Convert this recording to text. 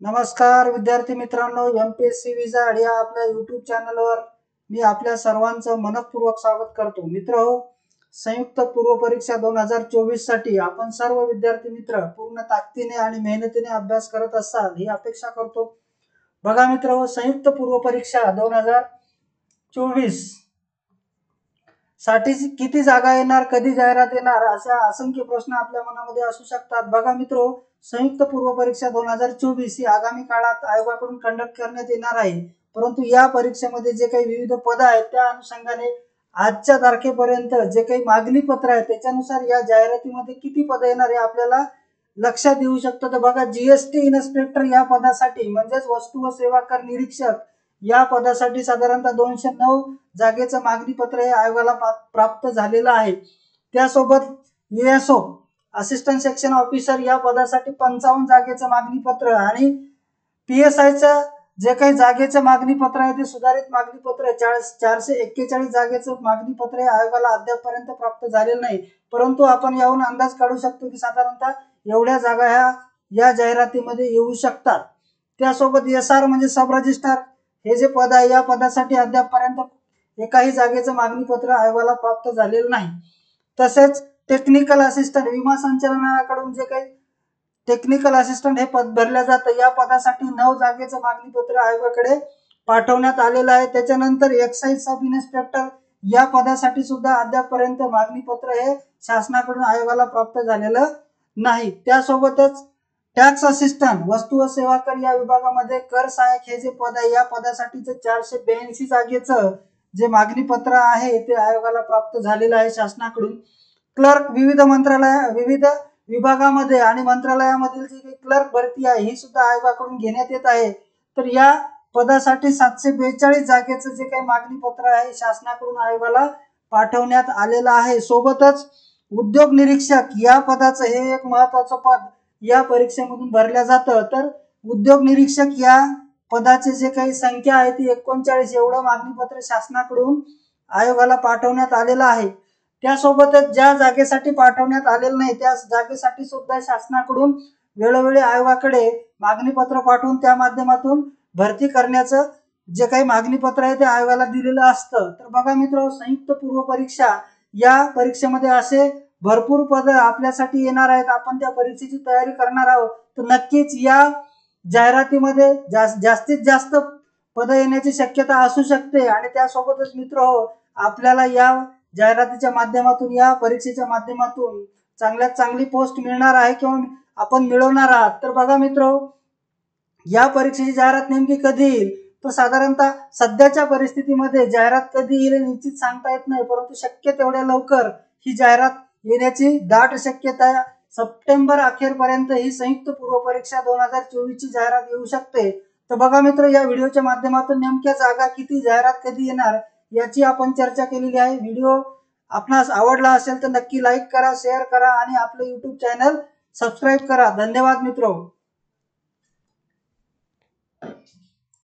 नमस्कार विद्यार्थी मित्रांनो, एमपीएससी विजाड या आपल्या यूट्यूब चॅनलवर मी आपल्या सर्वांचं मनपूर्वक स्वागत करतो। मित्रहो, संयुक्त पूर्व परीक्षा 2024 साठी आपण सर्व विद्यार्थी मित्र पूर्ण ताकदीने आणि मेहनतीने अभ्यास करत असाल ही अपेक्षा करतो। बघा मित्रहो, संयुक्त पूर्व परीक्षा 2024 साठी किती जागा येणार, कधी जाहिरात येणार, अशा असंख्य प्रश्न आपल्या मनामध्ये असू शकतात। बघा मित्रो, संयुक्त पूर्व परीक्षा 2024 ही आगामी काळात आयोगाकडून कंडक्ट करण्यात येणार आहे। परंतु या परीक्षेमध्ये जे काही विविध पद आहेत त्या अनुषंगाने आजच्या तारखेपर्यंत जे काही मागणी पत्र आहे त्याच्यानुसार या जाहिरातीमध्ये किती पद येणार हे आपल्याला लक्षात येऊ शकतं। तर बघा, जीएसटी इन्स्पेक्टर या पदासाठी म्हणजेच वस्तू व सेवा कर निरीक्षक या पदासाठी साधारणतः 209 जागेचं मागणी पत्र हे आयोगाला प्राप्त झालेलं आहे। त्यासोबत एएसओ असिस्टंट सेक्शन ऑफिसर या पदासाठी 55 जागेचं मागणी पत्र आणि पीएसआयचं जे काही जागेचं मागणी पत्र आहे ते सुधारित मागणी पत्र 441 जागेचं मागणी पत्र हे आयोगाला अद्यापपर्यंत प्राप्त झालेलं नाही। परंतु आपण यावरून अंदाज काढू शकतो की साधारणतः एवढ्या जागा या जाहिरातीमध्ये येऊ शकतात। त्यासोबत एसआर म्हणजे सब रजिस्ट्रार हे जे पद आहे या पदासाठी अद्यापपर्यंत एकाही जागेचं मागणी पत्र आयोगाला प्राप्त झालेलं नाही। तसेच टेक्निकल असिस्टंट विमा संचालनालयाकडून जे काही टेक्निकल असिस्टंट हे पद भरलं जातं या पदासाठी 9 जागेचं मागणी पत्र आयोगाकडे पाठवण्यात आलेलं आहे। त्याच्यानंतर एक्साइज सब इन्स्पेक्टर या पदासाठी सुद्धा अद्यापपर्यंत मागणी पत्र हे शासनाकडून आयोगाला प्राप्त झालेलं नाही। त्यासोबतच टॅक्स असिस्टंट वस्तू व सेवा कर या विभागामध्ये कर सहाय्यक हे जे पद आहे या पदासाठीचं 482 जागेचं जे मागणी पत्र आहे ते आयोगाला प्राप्त झालेलं आहे शासनाकडून। क्लर्क विविध विभागामध्ये आणि मंत्रालयामधील जी काही क्लर्क भरती आहे ही सुद्धा आयोगाकडून घेण्यात येत आहे। तर या पदासाठी 742 जागेचं जे काही मागणी पत्र आहे शासनाकडून आयोगाला पाठवण्यात आलेलं आहे। सोबतच उद्योग निरीक्षक या पदाचं हे एक महत्त्वाचं पद या परीक्षेमधून भरलं जातं। तर उद्योग निरीक्षक या पदाचे जे काही संख्या आहे ती 39 एवढं मागणी पत्र शासनाकडून आयोगाला पाठवण्यात आलेलं आहे। त्यासोबतच ज्या जागेसाठी पाठवण्यात आलेलं नाही त्या जागेसाठी सुद्धा शासनाकडून वेळोवेळी आयोगाकडे मागणी पत्र पाठवून त्या माध्यमातून भरती करण्याचं जे काही मागणी पत्र आहे ते आयोगाला दिलेलं असतं। तर बघा मित्रांनो, संयुक्त पूर्व परीक्षा या परीक्षेमध्ये असे भरपूर पद आपल्यासाठी येणार आहेत। आपण त्या परीक्षेची तयारी करणार आहोत। तर नक्कीच या जाहिरातीमध्ये जास्तीत जास्त पद येण्याची शक्यता असू शकते आणि त्यासोबतच मित्रहो, आपल्याला या जाहिरातीच्या माध्यमातून या परीक्षेच्या माध्यमातून चांगल्यात चांगली पोस्ट मिळणार आहे किंवा आपण मिळवणार आहात। तर बघा मित्रहो, या परीक्षेची जाहिरात नेमकी कधी येईल तर साधारणतः सध्याच्या परिस्थितीमध्ये जाहिरात कधी येईल निश्चित सांगता येत नाही, परंतु शक्य तेवढ्या लवकर ही जाहिरात येण्याची दाट शक्यता आहे। सप्टेंबर अखेरपर्यंत ही संयुक्त पूर्व परीक्षा 2024 ची जाहिरात येऊ शकते। तर बघा मित्र, या व्हिडिओच्या माध्यमातून नेमक्या जागा किती, जाहिरात कधी येणार याची आपण चर्चा केलेली आहे। व्हिडिओ आपणास आवडला असेल तर नक्की लाईक करा, शेअर करा आणि आपले यूट्यूब चॅनल सबस्क्राईब करा। धन्यवाद मित्रो।